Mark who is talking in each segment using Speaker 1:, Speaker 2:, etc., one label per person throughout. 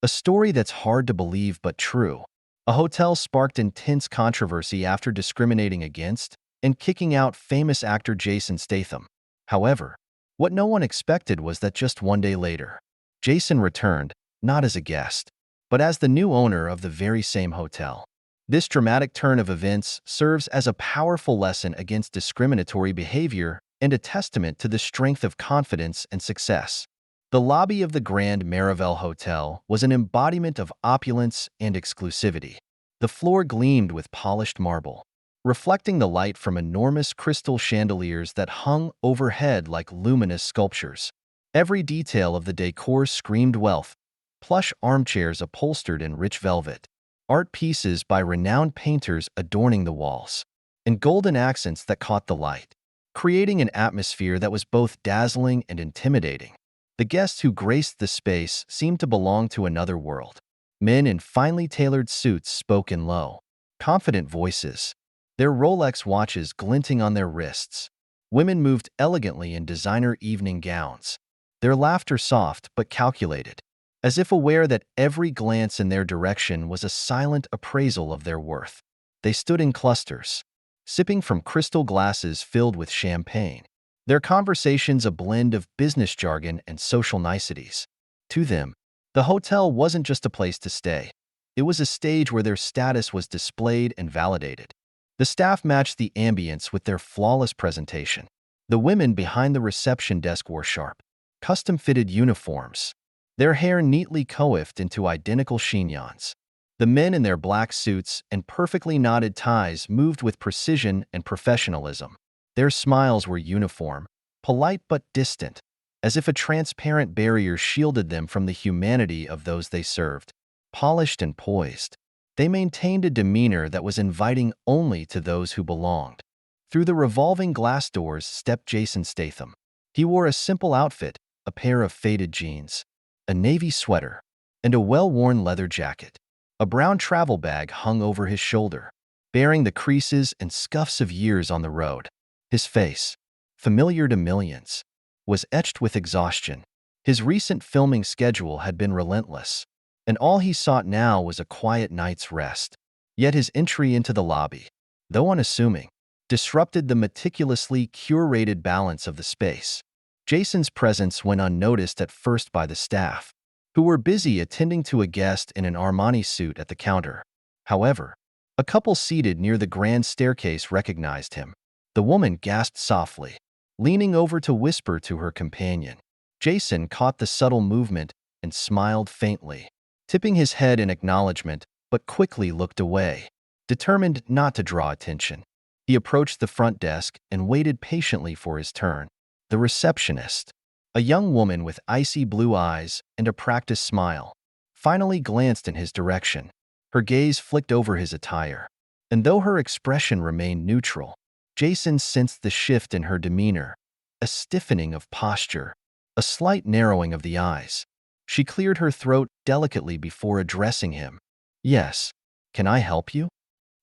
Speaker 1: A story that's hard to believe but true. A hotel sparked intense controversy after discriminating against and kicking out famous actor Jason Statham. However, what no one expected was that just one day later, Jason returned, not as a guest, but as the new owner of the very same hotel. This dramatic turn of events serves as a powerful lesson against discriminatory behavior and a testament to the strength of confidence and success. The lobby of the Grand Marival Hotel was an embodiment of opulence and exclusivity. The floor gleamed with polished marble, reflecting the light from enormous crystal chandeliers that hung overhead like luminous sculptures. Every detail of the decor screamed wealth: plush armchairs upholstered in rich velvet, art pieces by renowned painters adorning the walls, and golden accents that caught the light, creating an atmosphere that was both dazzling and intimidating. The guests who graced the space seemed to belong to another world. Men in finely tailored suits spoke in low, confident voices, their Rolex watches glinting on their wrists. Women moved elegantly in designer evening gowns, their laughter soft but calculated, as if aware that every glance in their direction was a silent appraisal of their worth. They stood in clusters, sipping from crystal glasses filled with champagne, their conversations a blend of business jargon and social niceties. To them, the hotel wasn't just a place to stay. It was a stage where their status was displayed and validated. The staff matched the ambience with their flawless presentation. The women behind the reception desk wore sharp, custom-fitted uniforms, their hair neatly coiffed into identical chignons. The men in their black suits and perfectly knotted ties moved with precision and professionalism. Their smiles were uniform, polite but distant, as if a transparent barrier shielded them from the humanity of those they served. Polished and poised, they maintained a demeanor that was inviting only to those who belonged. Through the revolving glass doors stepped Jason Statham. He wore a simple outfit, a pair of faded jeans, a navy sweater, and a well-worn leather jacket. A brown travel bag hung over his shoulder, bearing the creases and scuffs of years on the road. His face, familiar to millions, was etched with exhaustion. His recent filming schedule had been relentless, and all he sought now was a quiet night's rest. Yet his entry into the lobby, though unassuming, disrupted the meticulously curated balance of the space. Jason's presence went unnoticed at first by the staff, who were busy attending to a guest in an Armani suit at the counter. However, a couple seated near the grand staircase recognized him. The woman gasped softly, leaning over to whisper to her companion. Jason caught the subtle movement and smiled faintly, tipping his head in acknowledgement, but quickly looked away, determined not to draw attention. He approached the front desk and waited patiently for his turn. The receptionist, a young woman with icy blue eyes and a practiced smile, finally glanced in his direction. Her gaze flicked over his attire, and though her expression remained neutral, Jason sensed the shift in her demeanor, a stiffening of posture, a slight narrowing of the eyes. She cleared her throat delicately before addressing him. "Yes, can I help you?"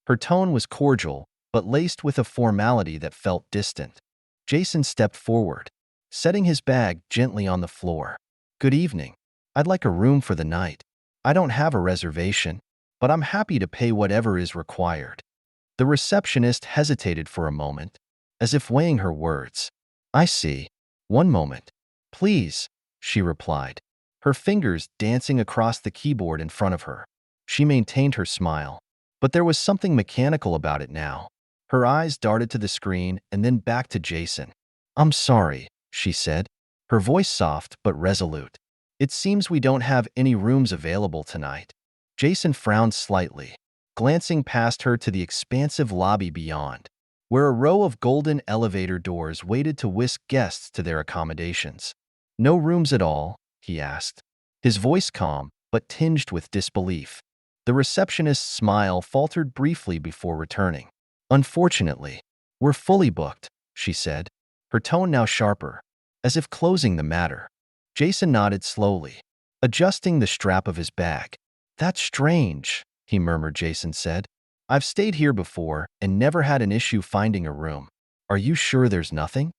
Speaker 1: Her tone was cordial, but laced with a formality that felt distant. Jason stepped forward, setting his bag gently on the floor. "Good evening. I'd like a room for the night. I don't have a reservation, but I'm happy to pay whatever is required." The receptionist hesitated for a moment, as if weighing her words. "I see. One moment. Please," she replied, her fingers dancing across the keyboard in front of her. She maintained her smile, but there was something mechanical about it now. Her eyes darted to the screen and then back to Jason. "I'm sorry," she said, her voice soft but resolute. "It seems we don't have any rooms available tonight." Jason frowned slightly, glancing past her to the expansive lobby beyond, where a row of golden elevator doors waited to whisk guests to their accommodations. "No rooms at all?" he asked, his voice calm but tinged with disbelief. The receptionist's smile faltered briefly before returning. "Unfortunately, we're fully booked," she said, her tone now sharper, as if closing the matter. Jason nodded slowly, adjusting the strap of his bag. "That's strange," he murmured. Jason said. "I've stayed here before and never had an issue finding a room. Are you sure there's nothing?"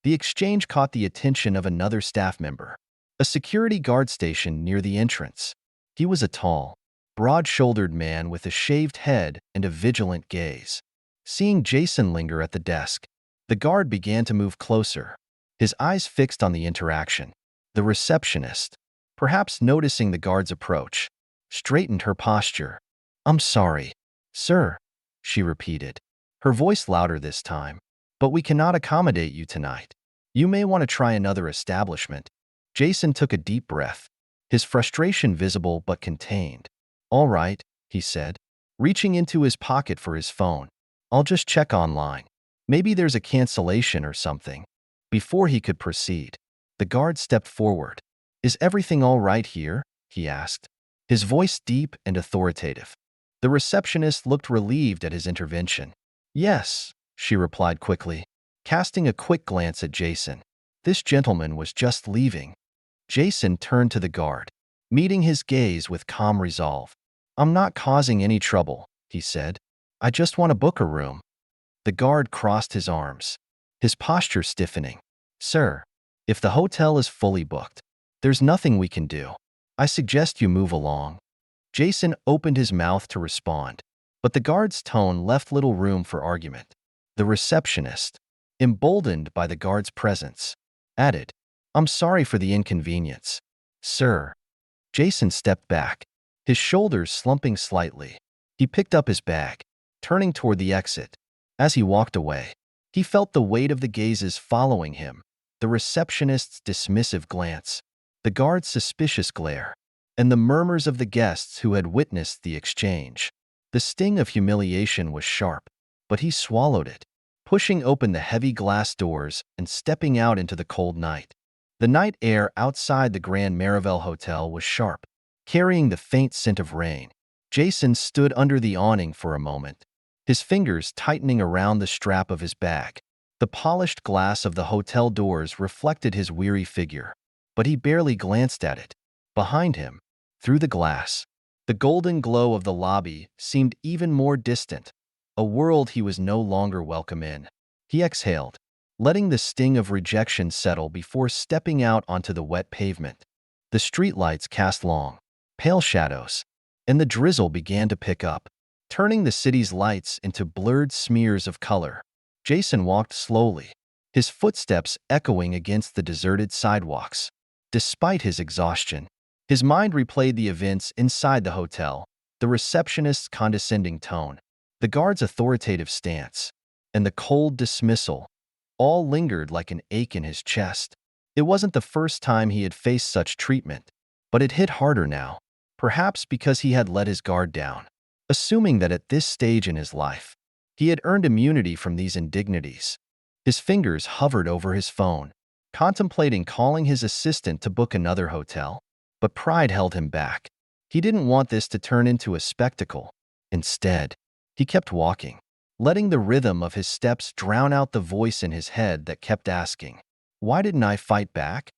Speaker 1: The exchange caught the attention of another staff member, a security guard stationed near the entrance. He was a tall, broad-shouldered man with a shaved head and a vigilant gaze. Seeing Jason linger at the desk, the guard began to move closer, his eyes fixed on the interaction. The receptionist, perhaps noticing the guard's approach, straightened her posture. "I'm sorry, sir," she repeated, her voice louder this time, "but we cannot accommodate you tonight. You may want to try another establishment." Jason took a deep breath, his frustration visible but contained. "All right," he said, reaching into his pocket for his phone. "I'll just check online. Maybe there's a cancellation or something." Before he could proceed, the guard stepped forward. "Is everything all right here?" he asked, his voice deep and authoritative. The receptionist looked relieved at his intervention. "Yes," she replied quickly, casting a quick glance at Jason. This gentleman was just leaving. Jason turned to the guard, meeting his gaze with calm resolve. "I'm not causing any trouble," he said. "I just want to book a room." The guard crossed his arms, his posture stiffening. "Sir, if the hotel is fully booked, there's nothing we can do. I suggest you move along." Jason opened his mouth to respond, but the guard's tone left little room for argument. The receptionist, emboldened by the guard's presence, added, "I'm sorry for the inconvenience, sir." Jason stepped back, his shoulders slumping slightly. He picked up his bag, turning toward the exit. As he walked away, he felt the weight of the gazes following him, the receptionist's dismissive glance, the guard's suspicious glare, and the murmurs of the guests who had witnessed the exchange. The sting of humiliation was sharp, but he swallowed it, pushing open the heavy glass doors and stepping out into the cold night. The night air outside the Grand Marival Hotel was sharp, carrying the faint scent of rain. Jason stood under the awning for a moment, his fingers tightening around the strap of his bag. The polished glass of the hotel doors reflected his weary figure, but he barely glanced at it. Behind him, through the glass, the golden glow of the lobby seemed even more distant, a world he was no longer welcome in. He exhaled, letting the sting of rejection settle before stepping out onto the wet pavement. The streetlights cast long, pale shadows, and the drizzle began to pick up, turning the city's lights into blurred smears of color. Jason walked slowly, his footsteps echoing against the deserted sidewalks. Despite his exhaustion, his mind replayed the events inside the hotel, the receptionist's condescending tone, the guard's authoritative stance, and the cold dismissal. All lingered like an ache in his chest. It wasn't the first time he had faced such treatment, but it hit harder now, perhaps because he had let his guard down, assuming that at this stage in his life, he had earned immunity from these indignities. His fingers hovered over his phone, contemplating calling his assistant to book another hotel, but pride held him back. He didn't want this to turn into a spectacle. Instead, he kept walking, letting the rhythm of his steps drown out the voice in his head that kept asking, "Why didn't I fight back?"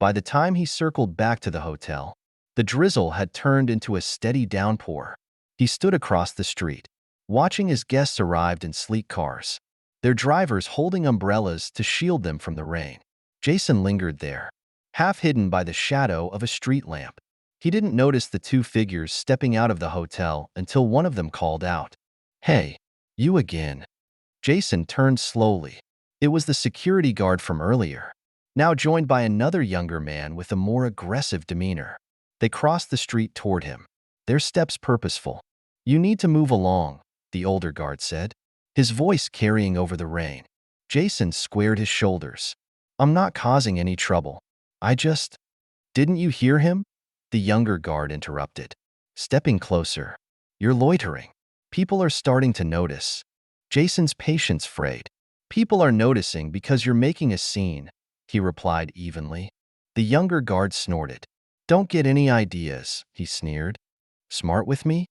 Speaker 1: By the time he circled back to the hotel, the drizzle had turned into a steady downpour. He stood across the street, watching as guests arrived in sleek cars, their drivers holding umbrellas to shield them from the rain. Jason lingered there, half hidden by the shadow of a street lamp. He didn't notice the two figures stepping out of the hotel until one of them called out, "Hey, you again." Jason turned slowly. It was the security guard from earlier, now joined by another younger man with a more aggressive demeanor. They crossed the street toward him, their steps purposeful. "You need to move along," the older guard said, his voice carrying over the rain. Jason squared his shoulders. "I'm not causing any trouble. Didn't you hear him?" The younger guard interrupted, stepping closer. "You're loitering. People are starting to notice." Jason's patience frayed. "People are noticing because you're making a scene," he replied evenly. The younger guard snorted. "Don't get any ideas," he sneered. "Smart with me?"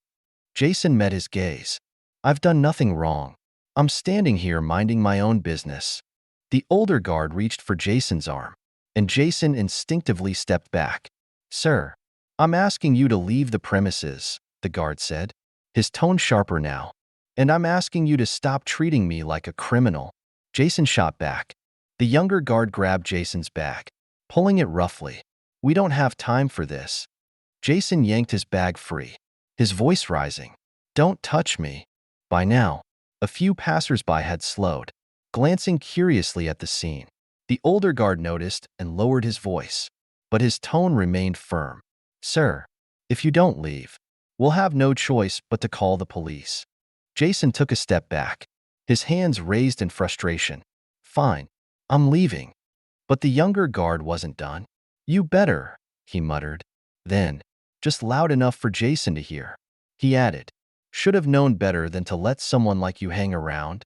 Speaker 1: Jason met his gaze. "I've done nothing wrong. I'm standing here minding my own business." The older guard reached for Jason's arm, and Jason instinctively stepped back. "Sir, I'm asking you to leave the premises," the guard said, his tone sharper now. "And I'm asking you to stop treating me like a criminal." Jason shot back. The younger guard grabbed Jason's bag, pulling it roughly. "We don't have time for this." Jason yanked his bag free, his voice rising. "Don't touch me." By now, a few passersby had slowed, glancing curiously at the scene. The older guard noticed and lowered his voice, but his tone remained firm. "Sir, if you don't leave, we'll have no choice but to call the police." Jason took a step back, his hands raised in frustration. "Fine, I'm leaving." But the younger guard wasn't done. "You better," he muttered. Then, just loud enough for Jason to hear, he added, "Should have known better than to let someone like you hang around."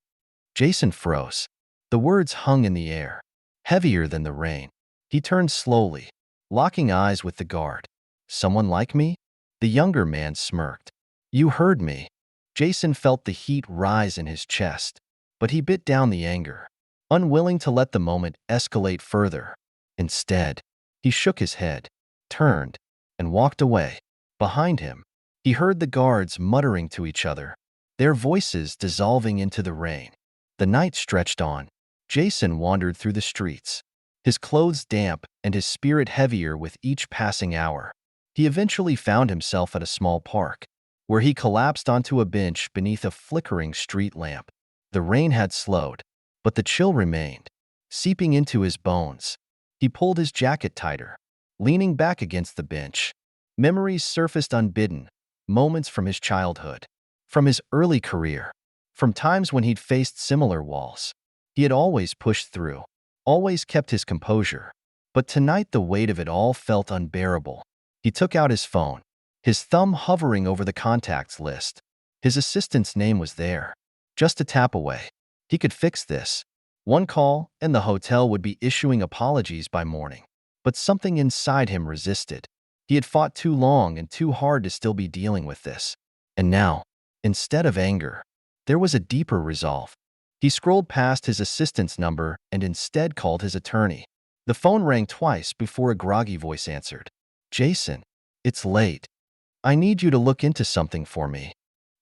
Speaker 1: Jason froze. The words hung in the air, heavier than the rain. He turned slowly, locking eyes with the guard. "Someone like me?" The younger man smirked. "You heard me." Jason felt the heat rise in his chest, but he bit down the anger, unwilling to let the moment escalate further. Instead, he shook his head, turned, and walked away. Behind him, he heard the guards muttering to each other, their voices dissolving into the rain. The night stretched on. Jason wandered through the streets, his clothes damp and his spirit heavier with each passing hour. He eventually found himself at a small park, where he collapsed onto a bench beneath a flickering street lamp. The rain had slowed, but the chill remained, seeping into his bones. He pulled his jacket tighter, leaning back against the bench. Memories surfaced unbidden, moments from his childhood, from his early career, from times when he'd faced similar walls. He had always pushed through, always kept his composure. But tonight the weight of it all felt unbearable. He took out his phone, his thumb hovering over the contacts list. His assistant's name was there, just a tap away. He could fix this. One call, and the hotel would be issuing apologies by morning. But something inside him resisted. He had fought too long and too hard to still be dealing with this. And now, instead of anger, there was a deeper resolve. He scrolled past his assistant's number and instead called his attorney. The phone rang twice before a groggy voice answered. "Jason, it's late. I need you to look into something for me,"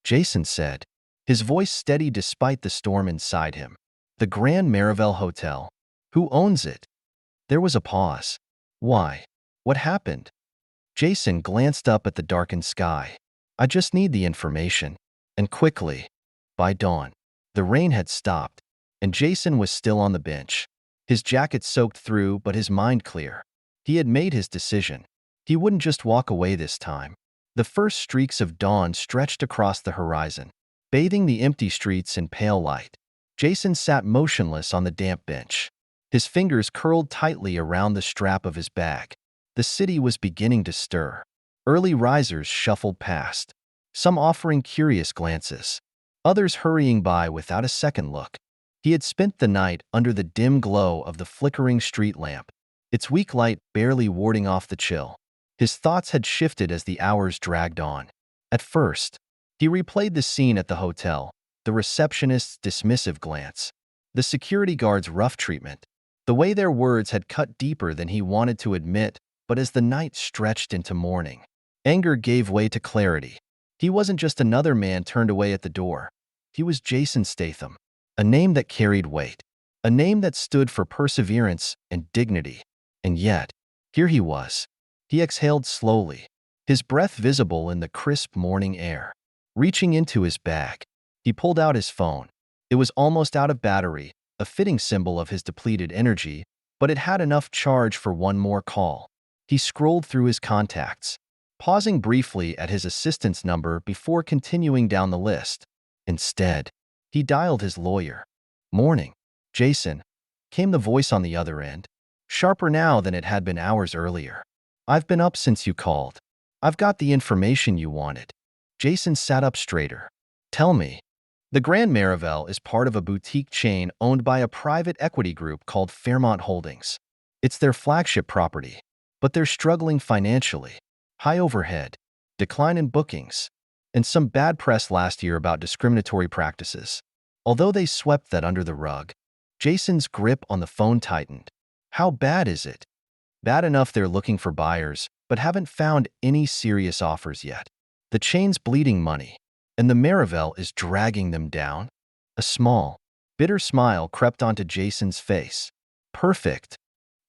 Speaker 1: Jason said, his voice steady despite the storm inside him. "The Grand Marival Hotel. Who owns it?" There was a pause. "Why? What happened?" Jason glanced up at the darkened sky. "I just need the information." And quickly. By dawn, the rain had stopped, and Jason was still on the bench, his jacket soaked through but his mind clear. He had made his decision. He wouldn't just walk away this time. The first streaks of dawn stretched across the horizon, bathing the empty streets in pale light. Jason sat motionless on the damp bench, his fingers curled tightly around the strap of his bag. The city was beginning to stir. Early risers shuffled past, some offering curious glances, others hurrying by without a second look. He had spent the night under the dim glow of the flickering street lamp, its weak light barely warding off the chill. His thoughts had shifted as the hours dragged on. At first, he replayed the scene at the hotel, the receptionist's dismissive glance, the security guard's rough treatment, the way their words had cut deeper than he wanted to admit. But as the night stretched into morning, anger gave way to clarity. He wasn't just another man turned away at the door. He was Jason Statham, a name that carried weight, a name that stood for perseverance and dignity. And yet, here he was. He exhaled slowly, his breath visible in the crisp morning air. Reaching into his bag, he pulled out his phone. It was almost out of battery, a fitting symbol of his depleted energy, but it had enough charge for one more call. He scrolled through his contacts, pausing briefly at his assistant's number before continuing down the list. Instead, he dialed his lawyer. "Morning, Jason," came the voice on the other end, sharper now than it had been hours earlier. "I've been up since you called. I've got the information you wanted." Jason sat up straighter. "Tell me." The Grand Marival is part of a boutique chain owned by a private equity group called Fairmont Holdings. It's their flagship property. But they're struggling financially. High overhead, decline in bookings, and some bad press last year about discriminatory practices. Although they swept that under the rug, Jason's grip on the phone tightened. How bad is it? Bad enough they're looking for buyers, but haven't found any serious offers yet. The chain's bleeding money, and the Marival is dragging them down. A small, bitter smile crept onto Jason's face. "Perfect."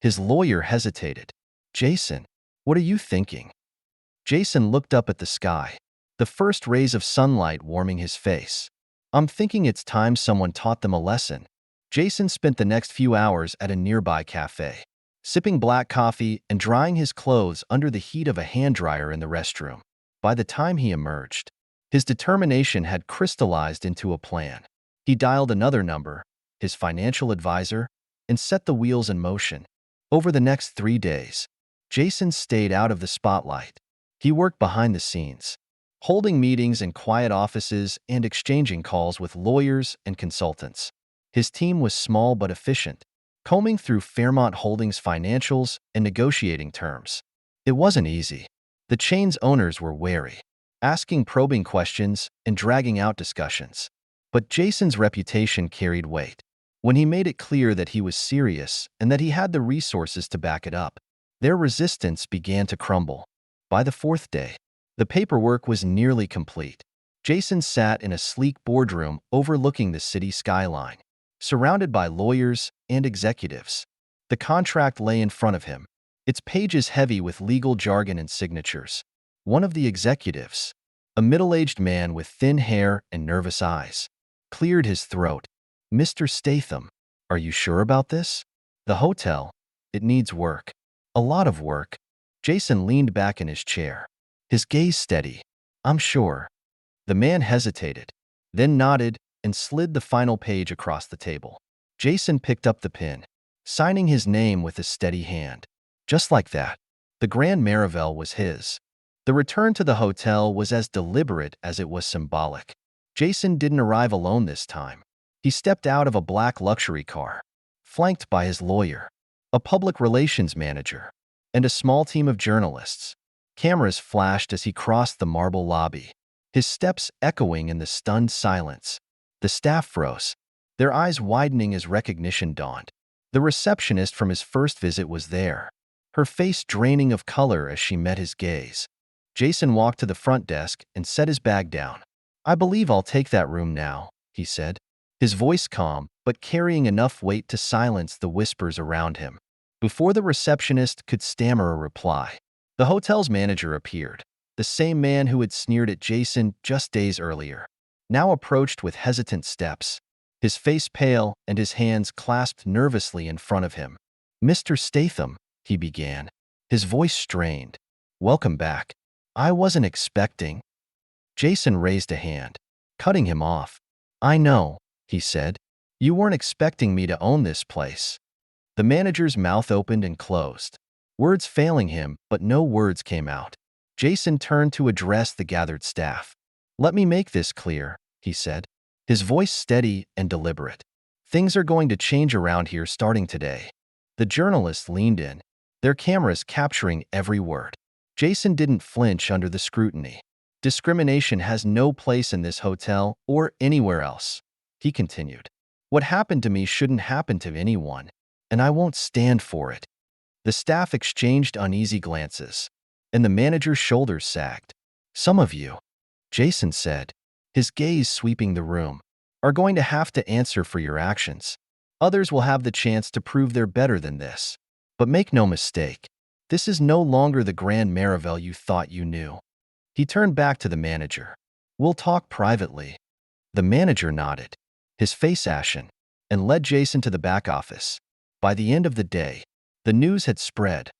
Speaker 1: His lawyer hesitated. "Jason, what are you thinking?" Jason looked up at the sky, the first rays of sunlight warming his face. I'm thinking it's time someone taught them a lesson. Jason spent the next few hours at a nearby cafe, sipping black coffee and drying his clothes under the heat of a hand dryer in the restroom. By the time he emerged, his determination had crystallized into a plan. He dialed another number, his financial advisor, and set the wheels in motion. Over the next 3 days, Jason stayed out of the spotlight. He worked behind the scenes, holding meetings in quiet offices and exchanging calls with lawyers and consultants. His team was small but efficient, combing through Fairmont Holdings' financials and negotiating terms. It wasn't easy. The chain's owners were wary, asking probing questions and dragging out discussions. But Jason's reputation carried weight. When he made it clear that he was serious and that he had the resources to back it up, their resistance began to crumble. By the 4th day, the paperwork was nearly complete. Jason sat in a sleek boardroom overlooking the city skyline, surrounded by lawyers and executives. The contract lay in front of him, its pages heavy with legal jargon and signatures. One of the executives, a middle-aged man with thin hair and nervous eyes, cleared his throat. "Mr. Statham, are you sure about this? The hotel, it needs work. A lot of work." Jason leaned back in his chair, his gaze steady. "I'm sure." The man hesitated, then nodded and slid the final page across the table. Jason picked up the pen, signing his name with a steady hand. Just like that, the Grand Marival was his. The return to the hotel was as deliberate as it was symbolic. Jason didn't arrive alone this time. He stepped out of a black luxury car, flanked by his lawyer, a public relations manager, and a small team of journalists. Cameras flashed as he crossed the marble lobby, his steps echoing in the stunned silence. The staff froze, their eyes widening as recognition dawned. The receptionist from his first visit was there, her face draining of color as she met his gaze. Jason walked to the front desk and set his bag down. "I believe I'll take that room now," he said, his voice calm but carrying enough weight to silence the whispers around him. Before the receptionist could stammer a reply, the hotel's manager appeared, the same man who had sneered at Jason just days earlier, now approached with hesitant steps, his face pale and his hands clasped nervously in front of him. "Mr. Statham," he began, his voice strained. "Welcome back. I wasn't expecting—" Jason raised a hand, cutting him off. "I know," he said. "You weren't expecting me to own this place." The manager's mouth opened and closed, words failing him, but no words came out. Jason turned to address the gathered staff. "Let me make this clear," he said, his voice steady and deliberate. "Things are going to change around here starting today." The journalists leaned in, their cameras capturing every word. Jason didn't flinch under the scrutiny. "Discrimination has no place in this hotel or anywhere else," he continued. "What happened to me shouldn't happen to anyone, and I won't stand for it." The staff exchanged uneasy glances, and the manager's shoulders sagged. "Some of you," Jason said, his gaze sweeping the room, "are going to have to answer for your actions. Others will have the chance to prove they're better than this. But make no mistake, this is no longer the Grand Marival you thought you knew." He turned back to the manager. "We'll talk privately." The manager nodded, his face ashen, and led Jason to the back office. By the end of the day, the news had spread.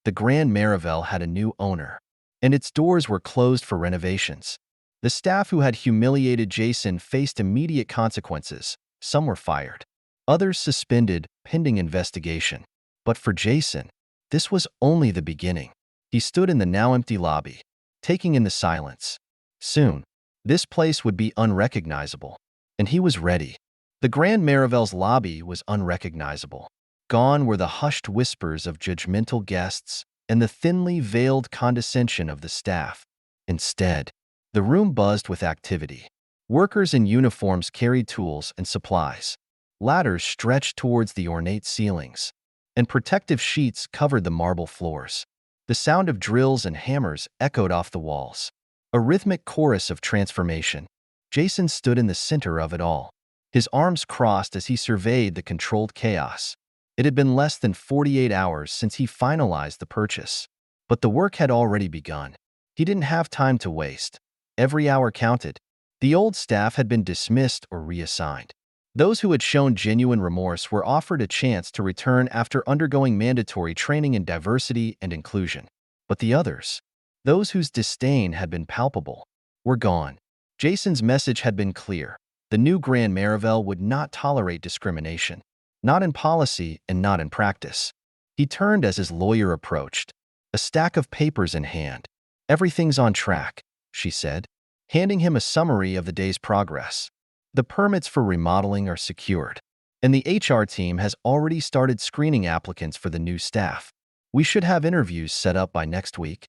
Speaker 1: The Grand Marival had a new owner, and its doors were closed for renovations. The staff who had humiliated Jason faced immediate consequences. Some were fired, others suspended pending investigation. But for Jason, this was only the beginning. He stood in the now empty lobby, taking in the silence. Soon, this place would be unrecognizable, and he was ready. The Grand Marival's lobby was unrecognizable. Gone were the hushed whispers of judgmental guests and the thinly veiled condescension of the staff. Instead, the room buzzed with activity. Workers in uniforms carried tools and supplies. Ladders stretched towards the ornate ceilings, and protective sheets covered the marble floors. The sound of drills and hammers echoed off the walls, a rhythmic chorus of transformation. Jason stood in the center of it all, his arms crossed as he surveyed the controlled chaos. It had been less than 48 hours since he finalized the purchase, but the work had already begun. He didn't have time to waste. Every hour counted. The old staff had been dismissed or reassigned. Those who had shown genuine remorse were offered a chance to return after undergoing mandatory training in diversity and inclusion. But the others, those whose disdain had been palpable, were gone. Jason's message had been clear. The new Grand Marivel would not tolerate discrimination, not in policy and not in practice. He turned as his lawyer approached, a stack of papers in hand. "Everything's on track," she said, handing him a summary of the day's progress. "The permits for remodeling are secured, and the HR team has already started screening applicants for the new staff. We should have interviews set up by next week."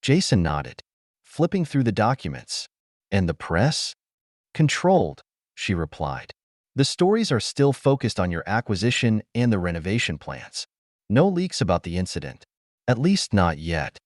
Speaker 1: Jason nodded, flipping through the documents. "And the press?" "Controlled," she replied. "The stories are still focused on your acquisition and the renovation plans. No leaks about the incident. At least not yet."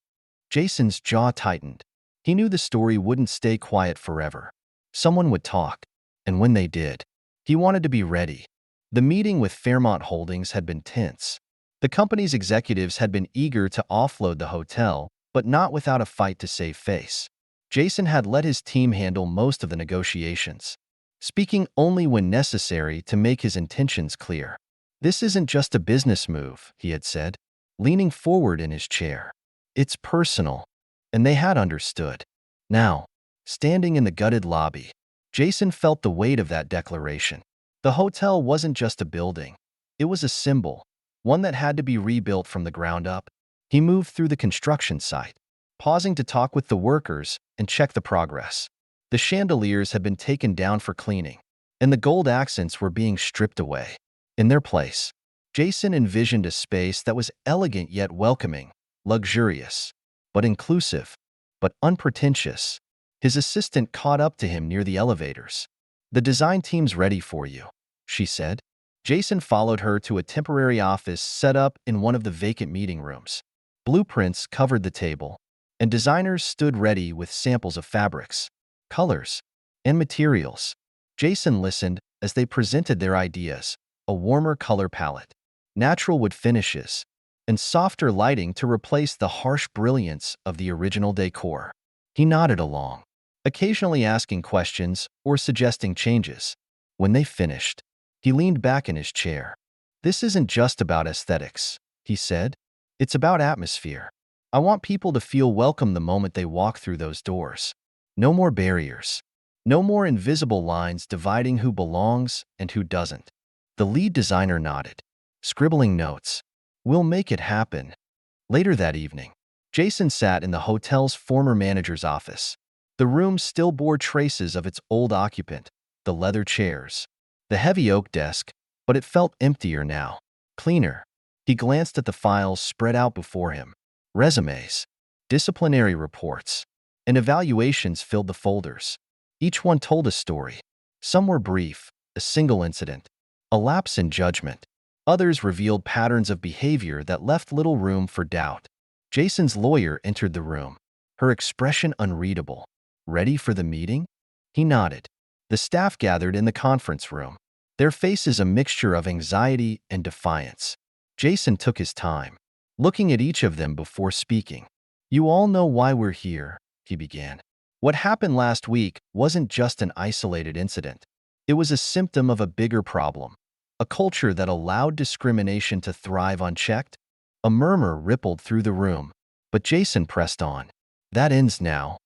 Speaker 1: Jason's jaw tightened. He knew the story wouldn't stay quiet forever. Someone would talk, and when they did, he wanted to be ready. The meeting with Fairmont Holdings had been tense. The company's executives had been eager to offload the hotel, but not without a fight to save face. Jason had let his team handle most of the negotiations, speaking only when necessary to make his intentions clear. "This isn't just a business move," he had said, leaning forward in his chair. "It's personal." And they had understood. Now, standing in the gutted lobby, Jason felt the weight of that declaration. The hotel wasn't just a building. It was a symbol, one that had to be rebuilt from the ground up. He moved through the construction site, pausing to talk with the workers and check the progress. The chandeliers had been taken down for cleaning, and the gold accents were being stripped away. In their place, Jason envisioned a space that was elegant yet welcoming, luxurious, but inclusive, but unpretentious. His assistant caught up to him near the elevators. "The design team's ready for you," she said. Jason followed her to a temporary office set up in one of the vacant meeting rooms. Blueprints covered the table, and designers stood ready with samples of fabrics, colors, and materials. Jason listened as they presented their ideas: a warmer color palette, natural wood finishes, and softer lighting to replace the harsh brilliance of the original decor. He nodded along, occasionally asking questions or suggesting changes. When they finished, he leaned back in his chair. "This isn't just about aesthetics," he said. "It's about atmosphere. I want people to feel welcome the moment they walk through those doors. No more barriers. No more invisible lines dividing who belongs and who doesn't." The lead designer nodded, scribbling notes. "We'll make it happen." Later that evening, Jason sat in the hotel's former manager's office. The room still bore traces of its old occupant, the leather chairs, the heavy oak desk, but it felt emptier now, cleaner. He glanced at the files spread out before him. Resumes, disciplinary reports, and evaluations filled the folders. Each one told a story. Some were brief, a single incident, a lapse in judgment. Others revealed patterns of behavior that left little room for doubt. Jason's lawyer entered the room, her expression unreadable. "Ready for the meeting?" He nodded. The staff gathered in the conference room, their faces a mixture of anxiety and defiance. Jason took his time, looking at each of them before speaking. "You all know why we're here," he began. "What happened last week wasn't just an isolated incident. It was a symptom of a bigger problem. A culture that allowed discrimination to thrive unchecked." A murmur rippled through the room, but Jason pressed on. "That ends now."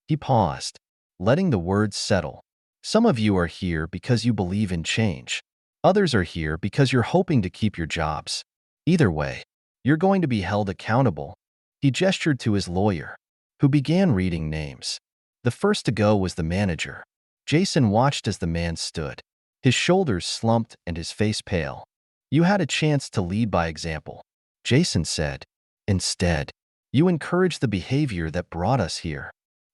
Speaker 1: He paused, letting the words settle. "Some of you are here because you believe in change. Others are here because you're hoping to keep your jobs. Either way, you're going to be held accountable." He gestured to his lawyer, who began reading names. The first to go was the manager. Jason watched as the man stood, his shoulders slumped and his face pale. "You had a chance to lead by example," Jason said. "Instead, you encouraged the behavior that brought us here."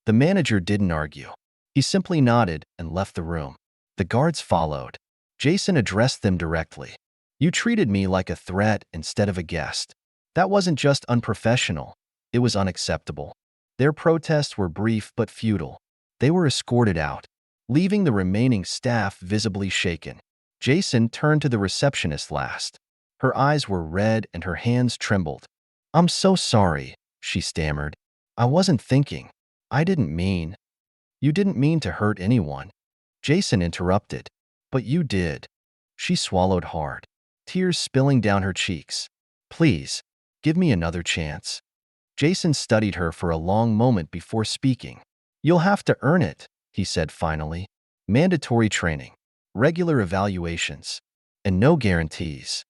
Speaker 1: The manager didn't argue. He simply nodded and left the room. The guards followed. Jason addressed them directly. "You treated me like a threat instead of a guest. That wasn't just unprofessional, it was unacceptable." Their protests were brief but futile. They were escorted out, leaving the remaining staff visibly shaken. Jason turned to the receptionist last. Her eyes were red and her hands trembled. "I'm so sorry," she stammered. "I wasn't thinking." I didn't mean. You didn't mean to hurt anyone. Jason interrupted. But you did. She swallowed hard, tears spilling down her cheeks. Please, give me another chance. Jason studied her for a long moment before speaking. You'll have to earn it, he said finally. Mandatory training, regular evaluations, and no guarantees.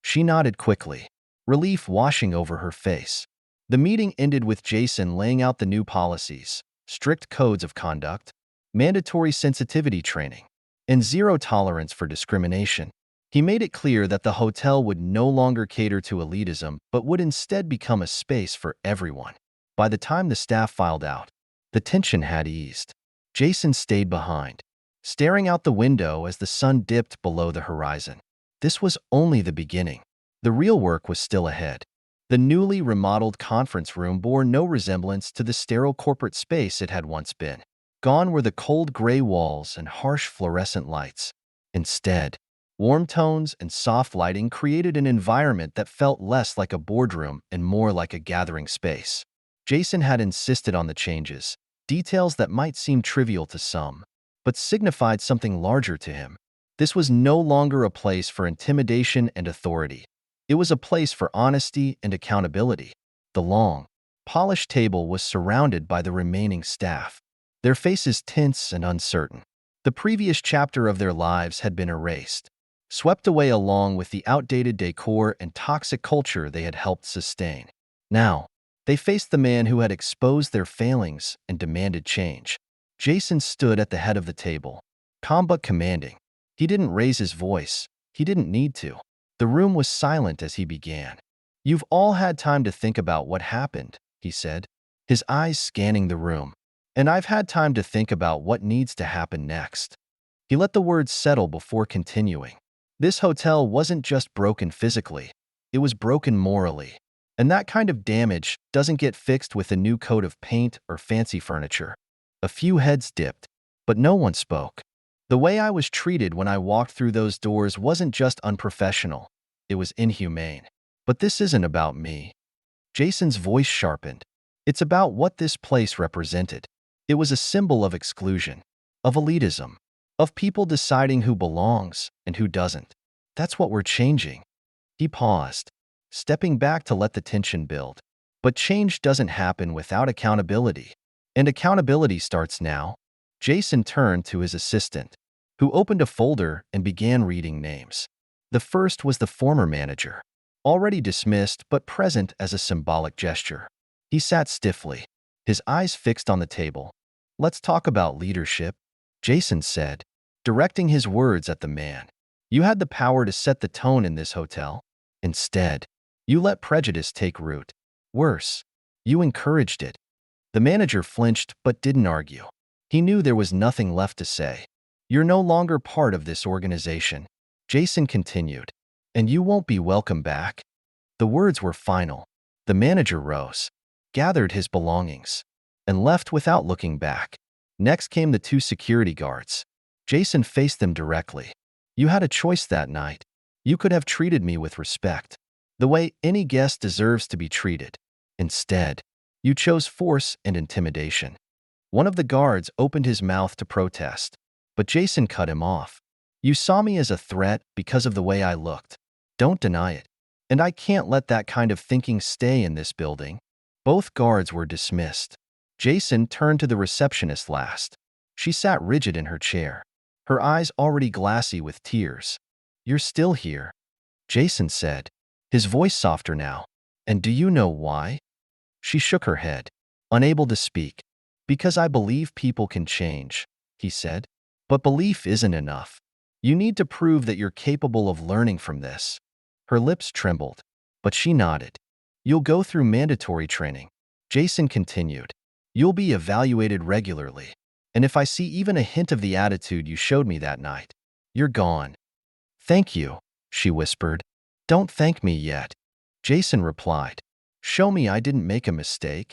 Speaker 1: She nodded quickly, relief washing over her face. The meeting ended with Jason laying out the new policies, strict codes of conduct, mandatory sensitivity training, and zero tolerance for discrimination. He made it clear that the hotel would no longer cater to elitism but would instead become a space for everyone. By the time the staff filed out, the tension had eased. Jason stayed behind, staring out the window as the sun dipped below the horizon. This was only the beginning. The real work was still ahead. The newly remodeled conference room bore no resemblance to the sterile corporate space it had once been. Gone were the cold gray walls and harsh fluorescent lights. Instead, warm tones and soft lighting created an environment that felt less like a boardroom and more like a gathering space. Jason had insisted on the changes, details that might seem trivial to some, but signified something larger to him. This was no longer a place for intimidation and authority. It was a place for honesty and accountability. The long, polished table was surrounded by the remaining staff, their faces tense and uncertain. The previous chapter of their lives had been erased, swept away along with the outdated decor and toxic culture they had helped sustain. Now, they faced the man who had exposed their failings and demanded change. Jason stood at the head of the table, calm but commanding. He didn't raise his voice. He didn't need to. The room was silent as he began. You've all had time to think about what happened, he said, his eyes scanning the room. And I've had time to think about what needs to happen next. He let the words settle before continuing. This hotel wasn't just broken physically. It was broken morally. And that kind of damage doesn't get fixed with a new coat of paint or fancy furniture. A few heads dipped, but no one spoke. The way I was treated when I walked through those doors wasn't just unprofessional. It was inhumane. But this isn't about me. Jason's voice sharpened. It's about what this place represented. It was a symbol of exclusion, of elitism, of people deciding who belongs and who doesn't. That's what we're changing. He paused, stepping back to let the tension build. But change doesn't happen without accountability. And accountability starts now. Jason turned to his assistant, who opened a folder and began reading names. The first was the former manager, already dismissed but present as a symbolic gesture. He sat stiffly, his eyes fixed on the table. Let's talk about leadership, Jason said, directing his words at the man. You had the power to set the tone in this hotel. Instead, you let prejudice take root. Worse, you encouraged it. The manager flinched but didn't argue. He knew there was nothing left to say. You're no longer part of this organization, Jason continued, and you won't be welcome back. The words were final. The manager rose, gathered his belongings, and left without looking back. Next came the two security guards. Jason faced them directly. You had a choice that night. You could have treated me with respect, the way any guest deserves to be treated. Instead, you chose force and intimidation. One of the guards opened his mouth to protest, but Jason cut him off. You saw me as a threat because of the way I looked. Don't deny it. And I can't let that kind of thinking stay in this building. Both guards were dismissed. Jason turned to the receptionist last. She sat rigid in her chair, her eyes already glassy with tears. You're still here, Jason said, his voice softer now. And do you know why? She shook her head, unable to speak. Because I believe people can change, he said. But belief isn't enough. You need to prove that you're capable of learning from this. Her lips trembled, but she nodded. You'll go through mandatory training, Jason continued. You'll be evaluated regularly. And if I see even a hint of the attitude you showed me that night, you're gone. Thank you, she whispered. Don't thank me yet, Jason replied. Show me I didn't make a mistake.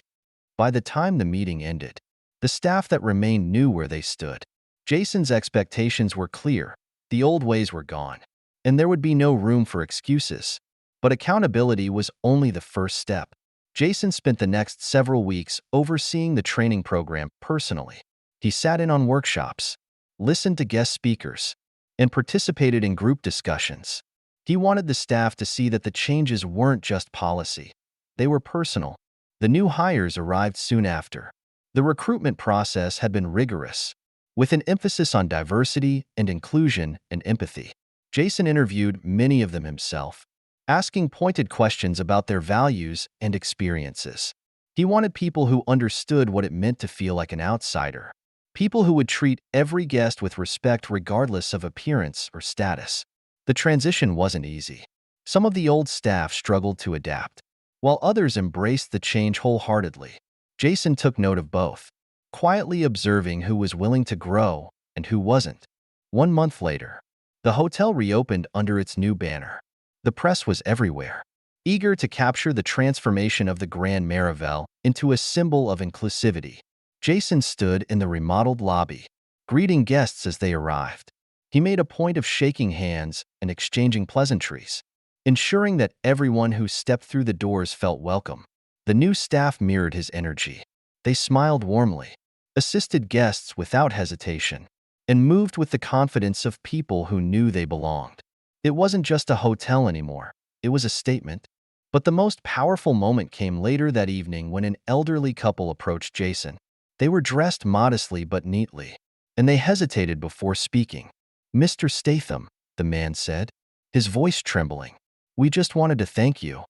Speaker 1: By the time the meeting ended, the staff that remained knew where they stood. Jason's expectations were clear. The old ways were gone, and there would be no room for excuses. But accountability was only the first step. Jason spent the next several weeks overseeing the training program personally. He sat in on workshops, listened to guest speakers, and participated in group discussions. He wanted the staff to see that the changes weren't just policy. They were personal. The new hires arrived soon after. The recruitment process had been rigorous, with an emphasis on diversity and inclusion and empathy. Jason interviewed many of them himself, asking pointed questions about their values and experiences. He wanted people who understood what it meant to feel like an outsider, people who would treat every guest with respect regardless of appearance or status. The transition wasn't easy. Some of the old staff struggled to adapt, while others embraced the change wholeheartedly. Jason took note of both, quietly observing who was willing to grow and who wasn't. 1 month later, the hotel reopened under its new banner. The press was everywhere, eager to capture the transformation of the Grand Marival into a symbol of inclusivity. Jason stood in the remodeled lobby, greeting guests as they arrived. He made a point of shaking hands and exchanging pleasantries, ensuring that everyone who stepped through the doors felt welcome. The new staff mirrored his energy. They smiled warmly, assisted guests without hesitation, and moved with the confidence of people who knew they belonged. It wasn't just a hotel anymore. It was a statement. But the most powerful moment came later that evening when an elderly couple approached Jason. They were dressed modestly but neatly, and they hesitated before speaking. "Mr. Statham," the man said, his voice trembling. "We just wanted to thank you."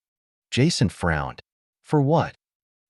Speaker 1: Jason frowned. "For what?"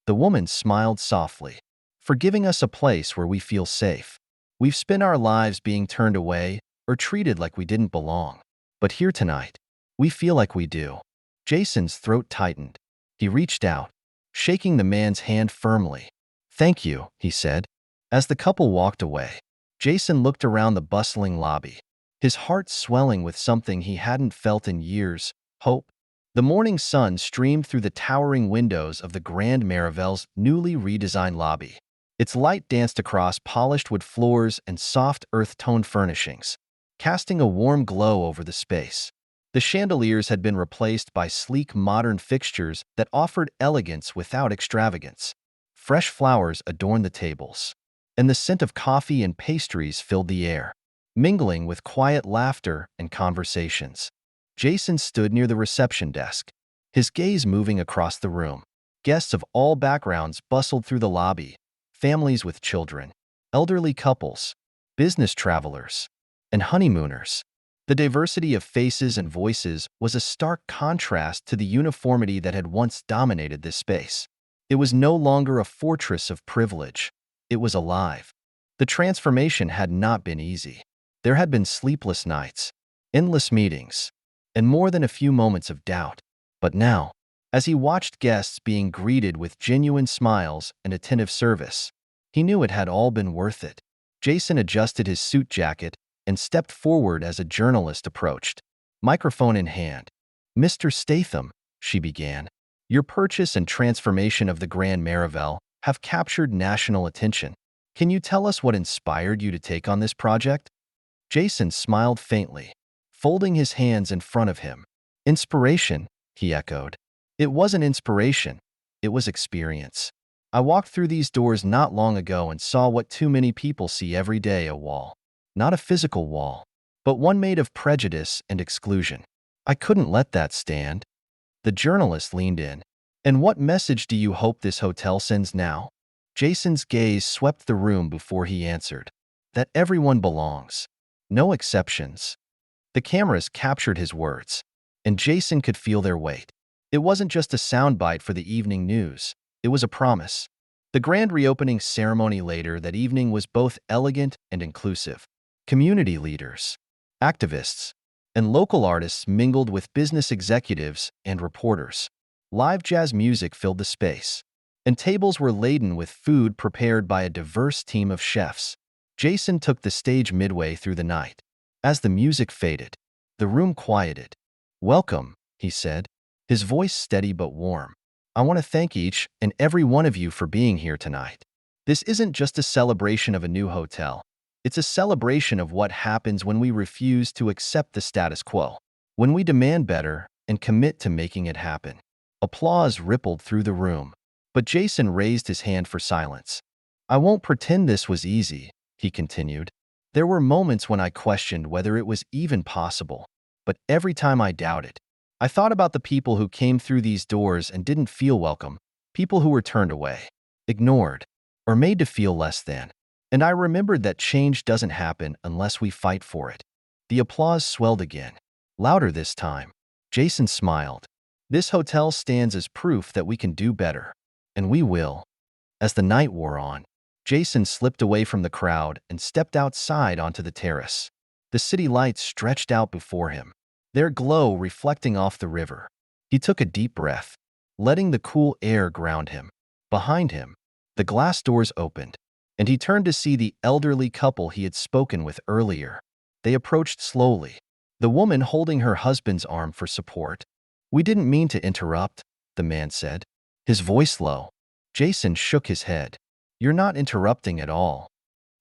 Speaker 1: The woman smiled softly. "For giving us a place where we feel safe. We've spent our lives being turned away or treated like we didn't belong. But here tonight, we feel like we do." Jason's throat tightened. He reached out, shaking the man's hand firmly. "Thank you," he said. As the couple walked away, Jason looked around the bustling lobby, his heart swelling with something he hadn't felt in years: hope. The morning sun streamed through the towering windows of the Grand Marival's newly redesigned lobby. Its light danced across polished wood floors and soft earth-toned furnishings, casting a warm glow over the space. The chandeliers had been replaced by sleek modern fixtures that offered elegance without extravagance. Fresh flowers adorned the tables, and the scent of coffee and pastries filled the air, mingling with quiet laughter and conversations. Jason stood near the reception desk, his gaze moving across the room. Guests of all backgrounds bustled through the lobby: families with children, elderly couples, business travelers, and honeymooners. The diversity of faces and voices was a stark contrast to the uniformity that had once dominated this space. It was no longer a fortress of privilege. It was alive. The transformation had not been easy. There had been sleepless nights, endless meetings, and more than a few moments of doubt. But now, as he watched guests being greeted with genuine smiles and attentive service, he knew it had all been worth it. Jason adjusted his suit jacket and stepped forward as a journalist approached, microphone in hand. "Mr. Statham," she began, "your purchase and transformation of the Grand Marival have captured national attention. Can you tell us what inspired you to take on this project?" Jason smiled faintly, folding his hands in front of him. "Inspiration," he echoed. "It wasn't inspiration. It was experience. I walked through these doors not long ago and saw what too many people see every day: a wall. Not a physical wall, but one made of prejudice and exclusion. I couldn't let that stand." The journalist leaned in. "And what message do you hope this hotel sends now?" Jason's gaze swept the room before he answered. "That everyone belongs. No exceptions." The cameras captured his words, and Jason could feel their weight. It wasn't just a soundbite for the evening news. It was a promise. The grand reopening ceremony later that evening was both elegant and inclusive. Community leaders, activists, and local artists mingled with business executives and reporters. Live jazz music filled the space, and tables were laden with food prepared by a diverse team of chefs. Jason took the stage midway through the night. As the music faded, the room quieted. "Welcome," he said, his voice steady but warm. "I want to thank each and every one of you for being here tonight. This isn't just a celebration of a new hotel. It's a celebration of what happens when we refuse to accept the status quo, when we demand better and commit to making it happen." Applause rippled through the room, but Jason raised his hand for silence. I won't pretend this was easy, he continued. There were moments when I questioned whether it was even possible, but every time I doubted, I thought about the people who came through these doors and didn't feel welcome, people who were turned away, ignored, or made to feel less than. And I remembered that change doesn't happen unless we fight for it. The applause swelled again, louder this time. Jason smiled. This hotel stands as proof that we can do better. And we will. As the night wore on, Jason slipped away from the crowd and stepped outside onto the terrace. The city lights stretched out before him, their glow reflecting off the river. He took a deep breath, letting the cool air ground him. Behind him, the glass doors opened, and he turned to see the elderly couple he had spoken with earlier. They approached slowly, the woman holding her husband's arm for support. We didn't mean to interrupt, the man said, his voice low. Jason shook his head. You're not interrupting at all.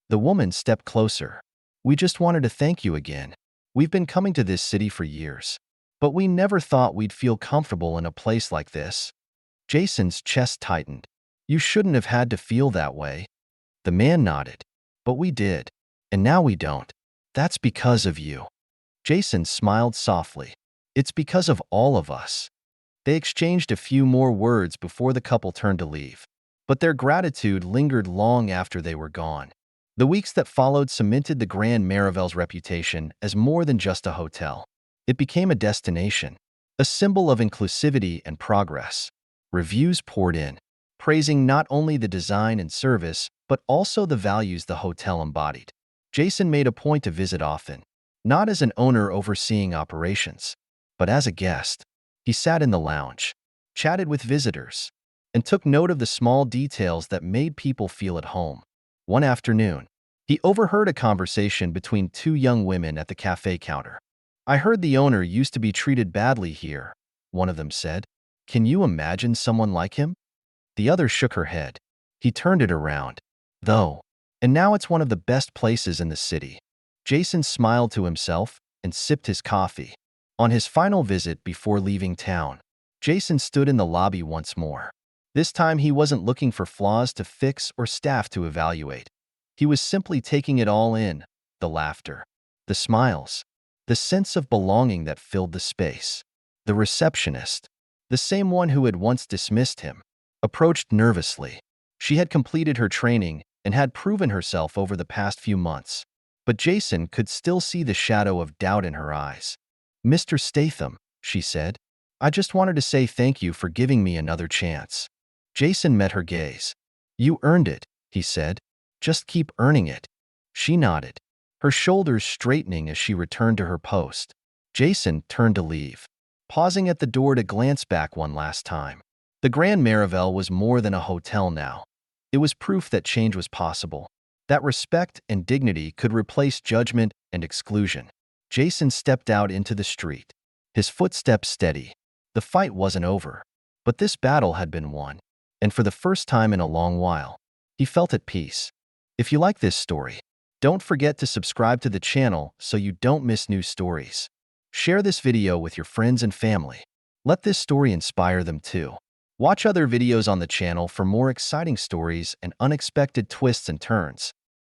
Speaker 1: The woman stepped closer. We just wanted to thank you again. We've been coming to this city for years, but we never thought we'd feel comfortable in a place like this. Jason's chest tightened. You shouldn't have had to feel that way. The man nodded. But we did. And now we don't. That's because of you. Jason smiled softly. It's because of all of us. They exchanged a few more words before the couple turned to leave, but their gratitude lingered long after they were gone. The weeks that followed cemented the Grand Maravel's reputation as more than just a hotel. It became a destination, a symbol of inclusivity and progress. Reviews poured in, praising not only the design and service, but also the values the hotel embodied. Jason made a point to visit often, not as an owner overseeing operations, but as a guest. He sat in the lounge, chatted with visitors, and took note of the small details that made people feel at home. One afternoon, he overheard a conversation between two young women at the cafe counter. I heard the owner used to be treated badly here, one of them said. Can you imagine someone like him? The other shook her head. He turned it around, though, and now it's one of the best places in the city. Jason smiled to himself and sipped his coffee. On his final visit before leaving town, Jason stood in the lobby once more. This time he wasn't looking for flaws to fix or staff to evaluate. He was simply taking it all in, the laughter, the smiles, the sense of belonging that filled the space. The receptionist, the same one who had once dismissed him, approached nervously. She had completed her training and had proven herself over the past few months, but Jason could still see the shadow of doubt in her eyes. Mr. Statham, she said, I just wanted to say thank you for giving me another chance. Jason met her gaze. You earned it, he said. Just keep earning it. She nodded, her shoulders straightening as she returned to her post. Jason turned to leave, pausing at the door to glance back one last time. The Grand Maravel was more than a hotel now. It was proof that change was possible, that respect and dignity could replace judgment and exclusion. Jason stepped out into the street, his footsteps steady. The fight wasn't over, but this battle had been won, and for the first time in a long while, he felt at peace. If you like this story, don't forget to subscribe to the channel so you don't miss new stories. Share this video with your friends and family. Let this story inspire them too. Watch other videos on the channel for more exciting stories and unexpected twists and turns.